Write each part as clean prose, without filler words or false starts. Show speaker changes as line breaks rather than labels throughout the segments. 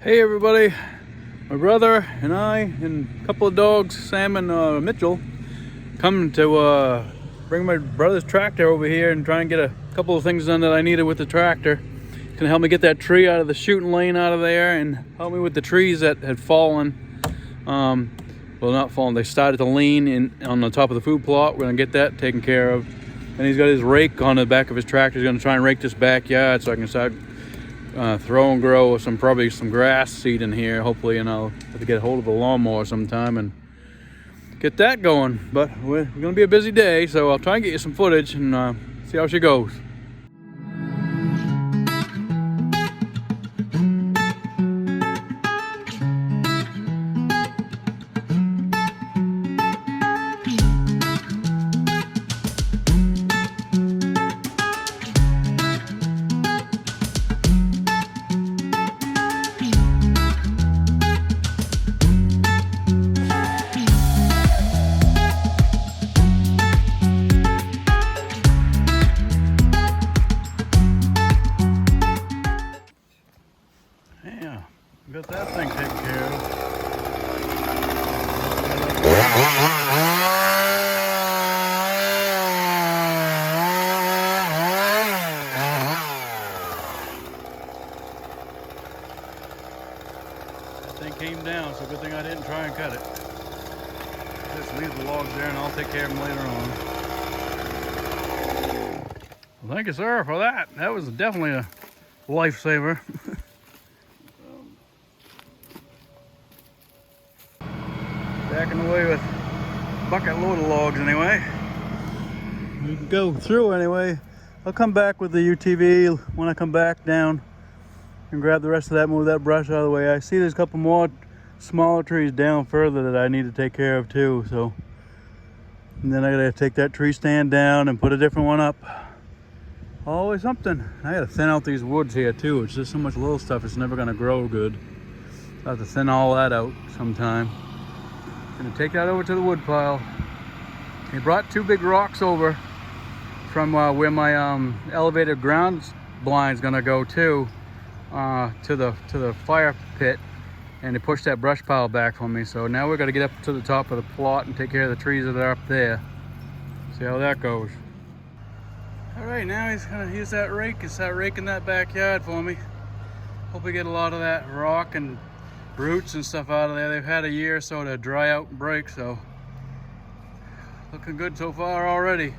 Hey everybody, my brother and I and a couple of dogs, Sam and Mitchell, come to bring my brother's tractor over here and try and get a couple of things done that I needed with the tractor. It's gonna help me get that tree out of the shooting lane out of there and help me with the trees that had fallen. Well, not fallen, they started to lean in on the top of the food plot. We're gonna get that taken care of. And he's got his rake on the back of his tractor. He's gonna try and rake this backyard so I can start throw and grow probably some grass seed in here, hopefully, and I'll have to get a hold of a lawnmower sometime and get that going. But we're gonna be a busy day, so I'll try and get you some footage and see how she goes. Yeah, got that thing taken care of. That thing came down, so good thing I didn't try and cut it. Just leave the logs there and I'll take care of them later on. Well, thank you, sir, for that. That was definitely a lifesaver. Backing away with a bucket load of logs anyway. We can go through anyway. I'll come back with the UTV when I come back down and grab the rest of that, move that brush out of the way. I see there's a couple more smaller trees down further that I need to take care of too. So, and then I gotta take that tree stand down and put a different one up. Always something. I gotta thin out these woods here too. It's just so much little stuff, it's never gonna grow good. I have to thin all that out sometime. Gonna take that over to the wood pile. He brought two big rocks over from where my elevated ground blind's gonna go to the fire pit, and he pushed that brush pile back for me. So now we're gonna get up to the top of the plot and take care of the trees that are up there. See how that goes. All right, now he's gonna use that rake and start raking that backyard for me. Hope we get a lot of that rock and roots and stuff out of there. They've had a year or so to dry out and break, so looking good so far already.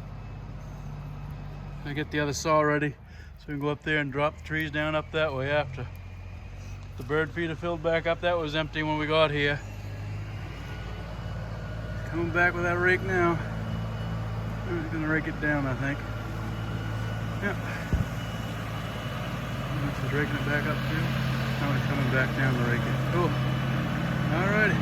I get the other saw ready so we can go up there and drop the trees down up that way after. The bird feeder filled back up. That was empty when we got here. Coming back with that rake now. I'm just gonna rake it down, I think. Yep. Just raking it back up too. Now we're coming back down to rake it. Cool. Alrighty.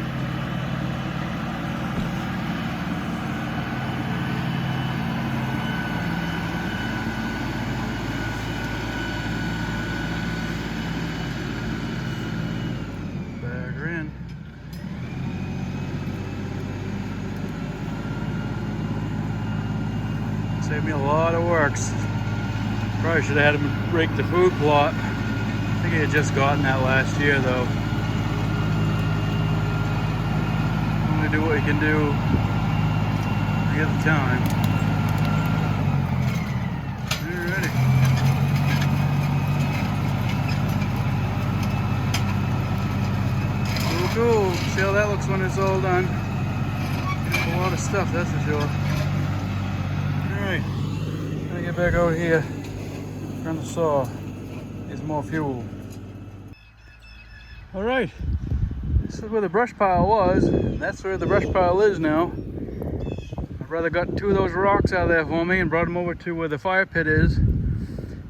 Back her in. Saved me a lot of work. Probably should have had him rake the food plot. I think he had just gotten that last year though. Only do what you can do to get the time. Alrighty. Cool. See how that looks when it's all done. A lot of stuff, that's for sure. Alright. Gonna get back over here. Turn the saw. There's more fuel. All right, this is where the brush pile was. That's where the brush pile is now. My brother got two of those rocks out of there for me and brought them over to where the fire pit is.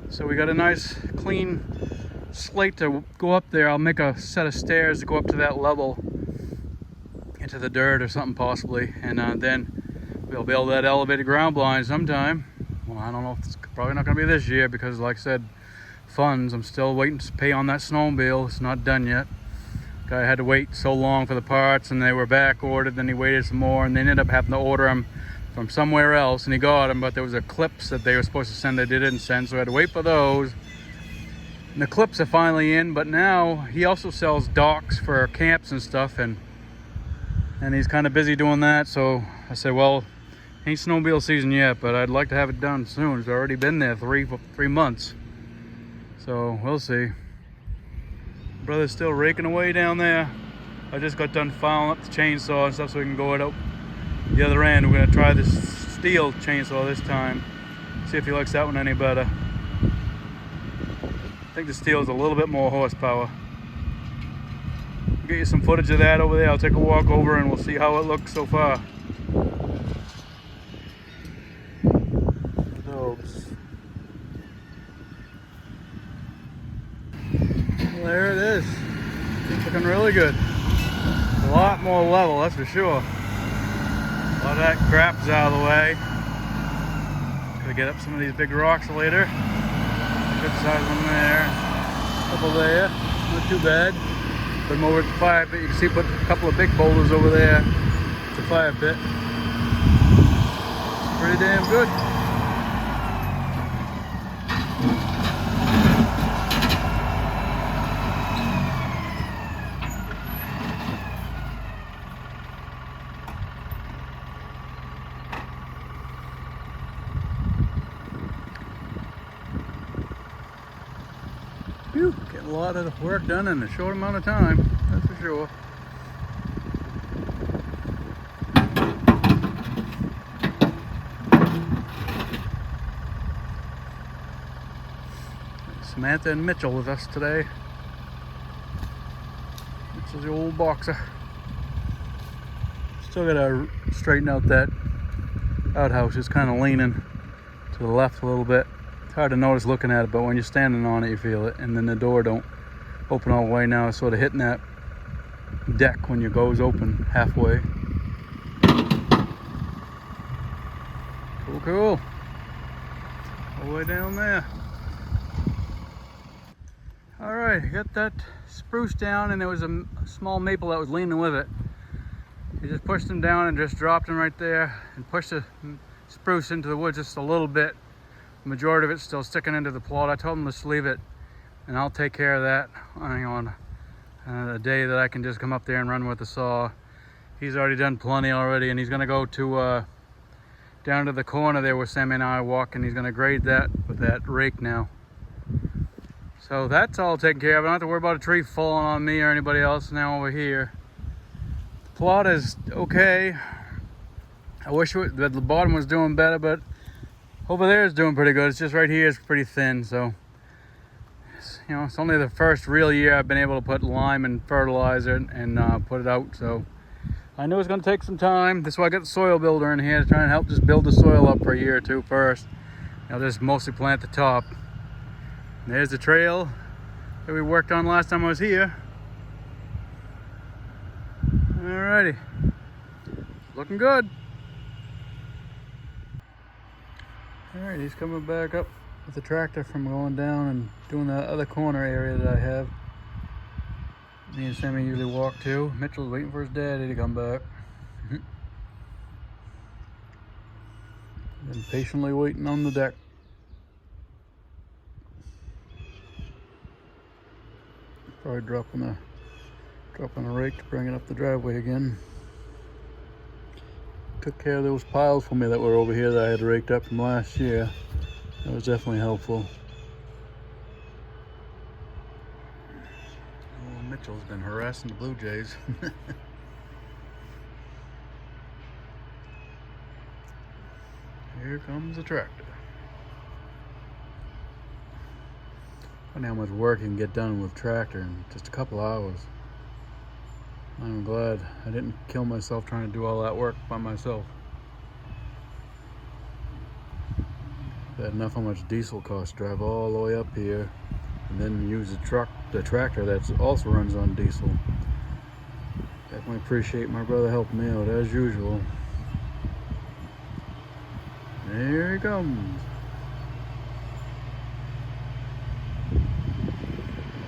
So we got a nice clean slate to go up there. I'll make a set of stairs to go up to that level into the dirt or something possibly. And then we'll build that elevated ground blind sometime. Well, I don't know if it's probably not gonna be this year because like I said, funds. I'm still waiting to pay on that snowmobile. It's not done yet. Guy had to wait so long for the parts and they were back ordered, then he waited some more and they ended up having to order them from somewhere else and he got them, but there was a clips that they were supposed to send that they didn't send, so I had to wait for those. And the clips are finally in, but now he also sells docks for camps and stuff, and he's kind of busy doing that. So I said, well, ain't snowmobile season yet, but I'd like to have it done soon. It's already been there three months, so we'll see. Brother's still raking away down there. I just got done filing up the chainsaw and stuff so we can go it out the other end. We're gonna try this steel chainsaw this time, see if he likes that one any better. I think the steel is a little bit more horsepower. I'll get you some footage of that over there. I'll take a walk over and we'll see how it looks so far. Oops. Well, there it is. It's looking really good. A lot more level, that's for sure. A lot of that crap's out of the way. Gotta get up some of these big rocks later. Good size one there. Couple there. Not too bad. Put them over at the fire pit. You can see put a couple of big boulders over there at the fire pit. It's pretty damn good. Whew, getting a lot of the work done in a short amount of time, that's for sure. Samantha and Mitchell with us today. Mitchell's the old boxer. Still gotta straighten out that outhouse. It's kind of leaning to the left a little bit. It's hard to notice looking at it, but when you're standing on it, you feel it. And then the door don't open all the way now. It's sort of hitting that deck when it goes open halfway. Cool, cool. All the way down there. All right, I got that spruce down, and there was a small maple that was leaning with it. You just pushed them down and just dropped them right there and pushed the spruce into the woods just a little bit. The majority of it's still sticking into the plot. I told him to just leave it, and I'll take care of that on a day that I can just come up there and run with the saw. He's already done plenty already, and he's gonna go to down to the corner there where Sammy and I walk, and he's gonna grade that with that rake now. So that's all taken care of. I don't have to worry about a tree falling on me or anybody else now over here. The plot is okay. I wish that the bottom was doing better, but over there is doing pretty good. It's just right here is pretty thin, so you know, it's only the first real year I've been able to put lime and fertilizer and put it out. So I knew it was going to take some time. That's why I got the soil builder in here to try and help just build the soil up for a year or two first. I'll just mostly plant the top. And there's the trail that we worked on last time I was here. Alrighty, looking good. Alright, he's coming back up with the tractor from going down and doing that other corner area that I have. Me and Sammy usually walk to. Mitchell's waiting for his daddy to come back. Been patiently waiting on the deck. Probably dropping a rake to bring it up the driveway again. Took care of those piles for me that were over here that I had raked up from last year. That was definitely helpful. Oh, Mitchell's been harassing the Blue Jays. Here comes the tractor. Funny how much work you can get done with tractor in just a couple hours. I'm glad I didn't kill myself trying to do all that work by myself. Bad enough how much diesel costs to drive all the way up here and then use the tractor that also runs on diesel. Definitely appreciate my brother helping me out as usual. There he comes.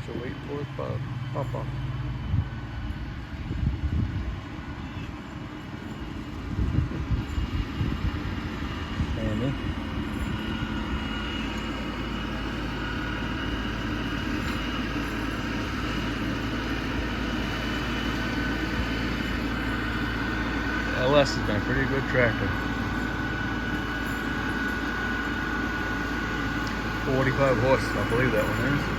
So waiting for his pop-up. GLS has been a pretty good tractor. 45 horse, I believe that one is.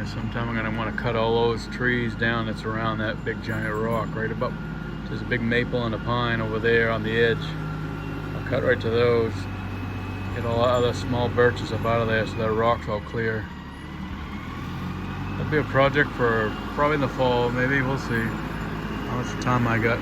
Sometime I'm going to want to cut all those trees down that's around that big giant rock right above. There's a big maple and a pine over there on the edge. I'll cut right to those. Get all the other small birches up out of there so that rock's all clear. That'll be a project for probably in the fall, maybe. We'll see how much time I got.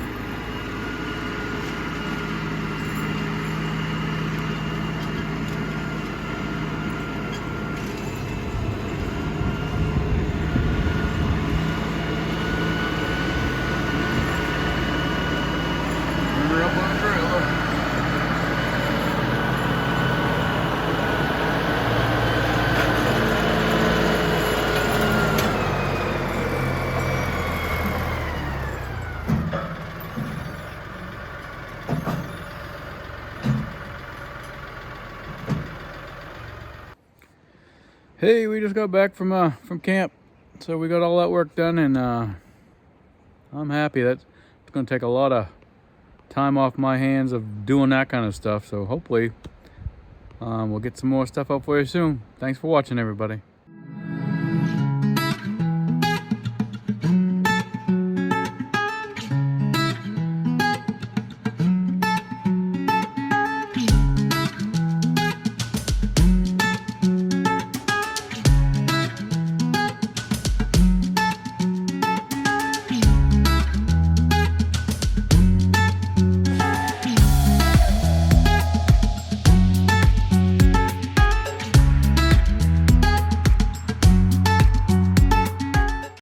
Hey, we just got back from camp, so we got all that work done, and I'm happy. That's going to take a lot of time off my hands of doing that kind of stuff. So hopefully we'll get some more stuff up for you soon. Thanks for watching, everybody.